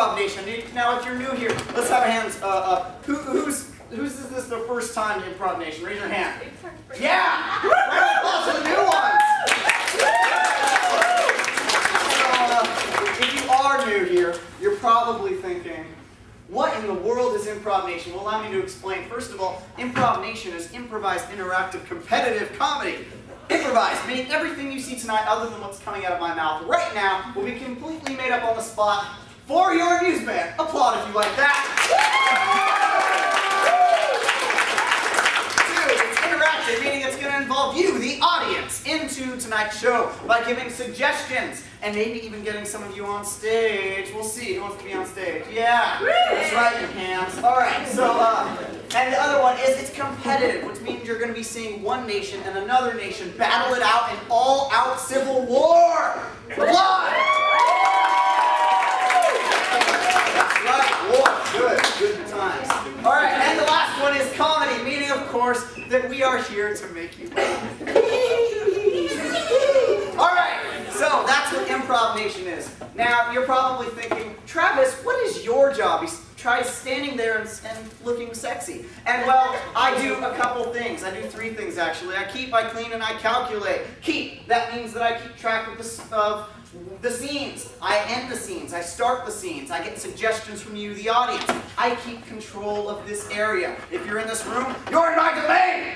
Improv Nation. Now, if you're new here, let's have our hands up. Who's this the first time to Improv Nation? Raise your hand. Yeah! Round of applause for the new ones! So, if you are new here, you're probably thinking, what in the world is Improv Nation? Well, allow me to explain. First of all, Improv Nation is improvised, interactive, competitive comedy. Improvised, meaning everything you see tonight, other than what's coming out of my mouth right now, will be completely made up on the spot for your amusement. Applaud if you like that. Two, it's interactive, meaning it's going to involve you, the audience, into tonight's show by giving suggestions and maybe even getting some of you on stage. We'll see who wants to be on stage. Yeah, that's right, your hands. All right, so, and the other one is it's competitive, which means you're going to be seeing one nation and another nation battle it out in all-out civil war. Applaud! That's right, war. Good times. All right, and the last one is comedy, meaning, of course, that we are here to make you laugh. All right. So that's what Improv Nation is. Now, you're probably thinking, Travis, what is your job? Try standing there and looking sexy. And well, I do a couple things. I do three things, actually. I keep, I clean, and I calculate. Keep, that means that I keep track of the scenes. I end the scenes. I start the scenes. I get suggestions from you, the audience. I keep control of this area. If you're in this room, you're in my domain!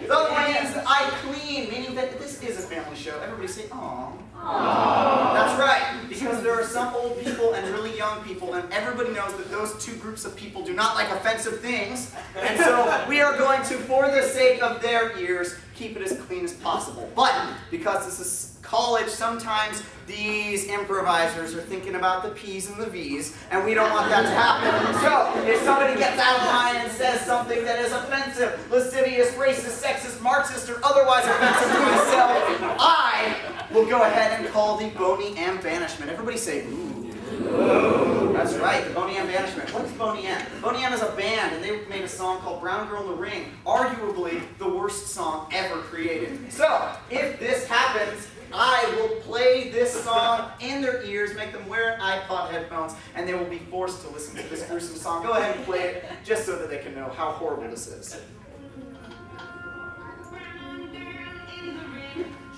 The other one is that I clean, meaning that this is a family show. Everybody say, aww. Aww. That's right, because there are some old people and really young people, and everybody knows that those two groups of people do not like offensive things. And so we are going to, for the sake of their ears, keep it as clean as possible. But because this is college, sometimes these improvisers are thinking about the P's and the V's, and we don't want that to happen. So, if somebody gets out of line and says something that is offensive, lascivious, racist, sexist, Marxist, or otherwise offensive to myself, I will go ahead and call the Boney M banishment. Everybody say, ooh. Ooh. That's right, the Boney M banishment. What is Boney M? Boney M is a band, and they made a song called Brown Girl in the Ring, arguably the worst song ever created. So, if this happens, I will play this song in their ears, make them wear iPod headphones, and they will be forced to listen to this gruesome song. Go ahead and play it, just so that they can know how horrible this is.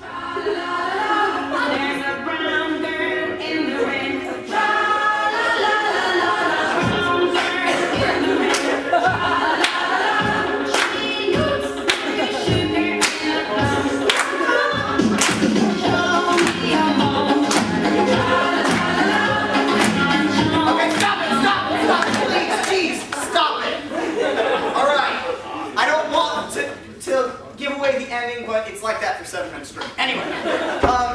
There's a brown girl in the ring. But it's like that for 7 minutes straight. Anyway,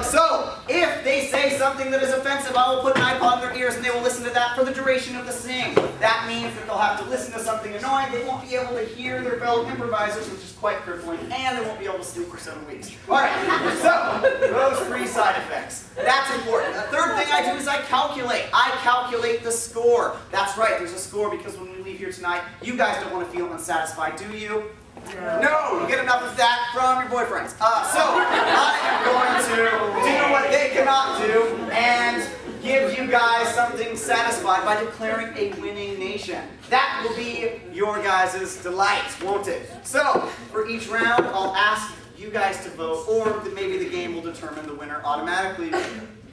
so if they say something that is offensive, I will put an iPod in their ears and they will listen to that for the duration of the sing. That means that they'll have to listen to something annoying, they won't be able to hear their fellow improvisers, which is quite crippling, and they won't be able to sleep for 7 weeks. Alright, so those 3 side effects. That's important. The third thing I do is I calculate. I calculate the score. That's right, there's a score because when we leave here tonight, you guys don't want to feel unsatisfied, do you? No, you get enough of that from your boyfriends. So, I am going to do what they cannot do and give you guys something satisfied by declaring a winning nation. That will be your guys' delight, won't it? So, for each round, I'll ask you guys to vote, or maybe the game will determine the winner automatically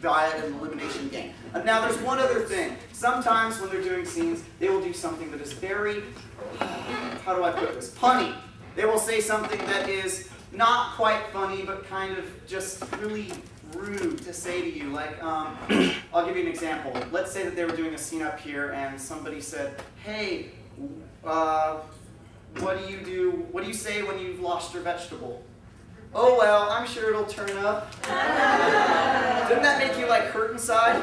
via an elimination game. Now, there's one other thing. Sometimes when they're doing scenes, they will do something that is very, how do I put this, punny. They will say something that is not quite funny, but kind of just really rude to say to you. Like, I'll give you an example. Let's say that they were doing a scene up here, and somebody said, hey, what do you say when you've lost your vegetable? Oh well, I'm sure it'll turn up. Doesn't that make you like hurt inside?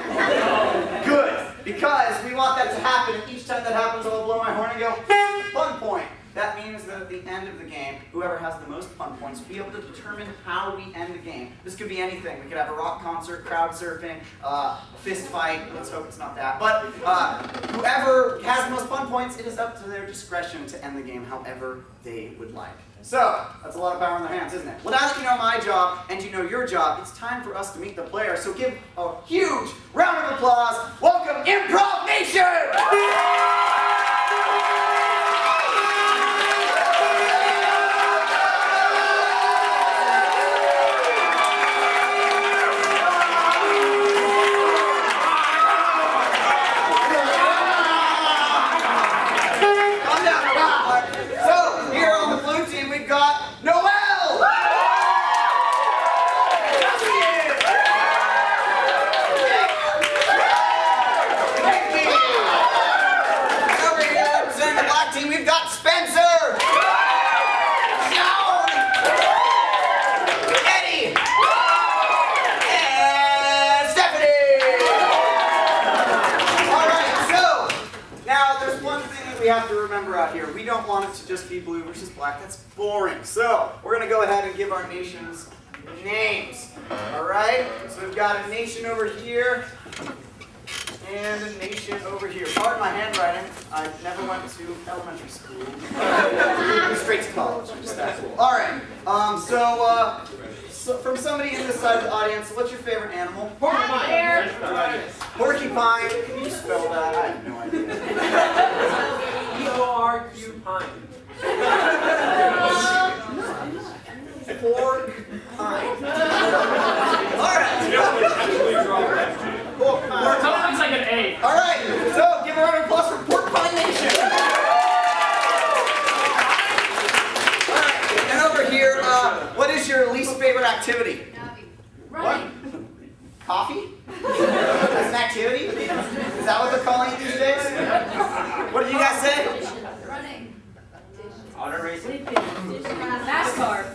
Good, because we want that to happen, and each time that happens, I'll blow my horn and go, fun point. That means that at the end of the game, whoever has the most fun points will be able to determine how we end the game. This could be anything. We could have a rock concert, crowd surfing, a fist fight. Let's hope it's not that. But whoever has the most fun points, it is up to their discretion to end the game however they would like. So, that's a lot of power in their hands, isn't it? Well, now that you know my job and you know your job, it's time for us to meet the players. So give a huge round of applause. Welcome, Improv Nation! Out here. We don't want it to just be blue versus black. That's boring. So we're going to go ahead and give our nations names. All right? So we've got a nation over here and a nation over here. Pardon my handwriting. I never went to elementary school. Straight to college. I'm just that cool. All right. So from somebody in this side of the audience, what's your favorite animal? Porqpine. Porcupine. Can you spell that? I have no idea. Porqpine. Porqpine. All right. Porqpine looks like an A. All right. So give a round of applause for Porqpine Nation. All right. And over here, what is your least favorite activity? Running. What? Coffee? That's an activity? Is that what they're calling it these days? What did you guys say? Running. Auto racing. NASCAR.